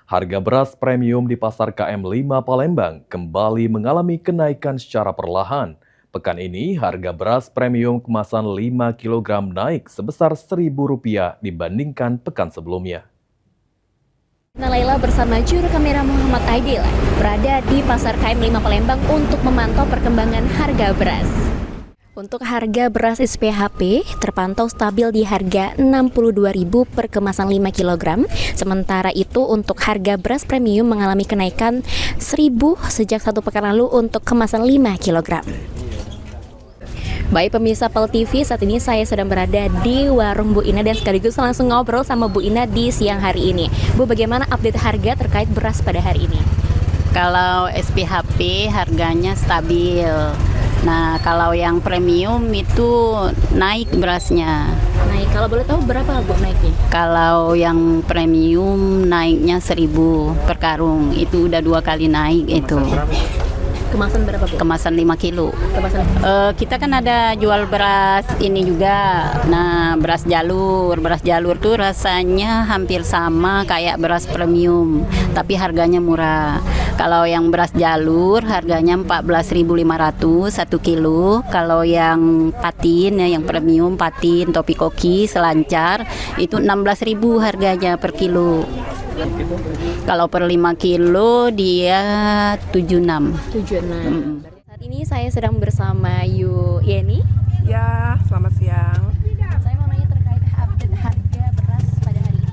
Harga beras premium di Pasar KM5 Palembang kembali mengalami kenaikan secara perlahan. Pekan ini, harga beras premium kemasan 5 kg naik sebesar Rp1.000 dibandingkan pekan sebelumnya. Laila bersama juru kamera Muhammad Aidil berada di Pasar KM5 Palembang untuk memantau perkembangan harga beras. Untuk harga beras SPHP terpantau stabil di harga Rp62.000 per kemasan 5 kg. Sementara itu untuk harga beras premium mengalami kenaikan Rp1.000 sejak 1 pekan lalu untuk kemasan 5 kg. Baik pemirsa PEL TV, saat ini saya sedang berada di warung Bu Ina dan sekaligus langsung ngobrol sama Bu Ina di siang hari ini. Bu, bagaimana update harga terkait beras pada hari ini? Kalau SPHP harganya stabil. Nah, kalau yang premium itu naik berasnya. Naik, kalau boleh tahu berapa Bu naiknya? Kalau yang premium naiknya 1.000 per karung. Itu udah 2 kali naik itu. Kemasan berapa Bu? Kemasan 5 kilo. Kemasan. Kita kan ada jual beras ini juga. Nah, beras jalur. Beras jalur tuh rasanya hampir sama kayak beras premium, tapi harganya murah. Kalau yang beras jalur harganya 14.500 1 kilo. Kalau yang patin ya, yang premium patin, topi koki, selancar itu 16.000 harganya per kilo. Kalau per 5 kilo dia 76. Saat ini saya sedang bersama Yu Yeni. Ya, selamat siang. Saya mau nanya terkait update harga beras pada hari ini.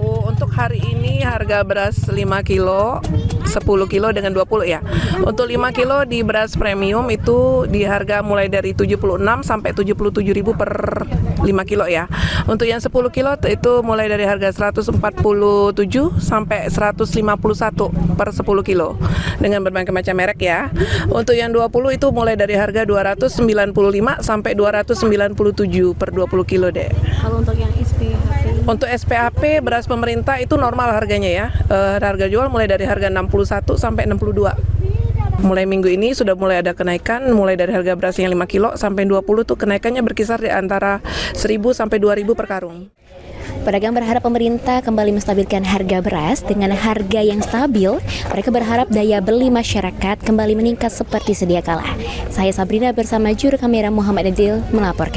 Untuk hari ini harga beras 5 kilo, 10 kilo dengan 20 ya. Untuk 5 kilo di beras premium itu di harga mulai dari 76 sampai 77.000 per 5 kilo ya. Untuk yang 10 kilo itu mulai dari harga 147 sampai 151 per 10 kilo dengan berbagai macam merek ya. Untuk yang 20 itu mulai dari harga 295 sampai 297 per 20 kilo deh. Kalau untuk yang SPHP? Untuk SPHP beras pemerintah itu normal harganya ya. Harga jual mulai dari harga 61 sampai 62. Mulai minggu ini sudah mulai ada kenaikan, mulai dari harga beras yang 5 kilo sampai 20 tuh kenaikannya berkisar di antara 1.000 sampai 2.000 per karung. Pedagang berharap pemerintah kembali menstabilkan harga beras dengan harga yang stabil. Mereka berharap daya beli masyarakat kembali meningkat seperti sedia kala. Saya Sabrina bersama juru kamera Muhammad Aidil melaporkan.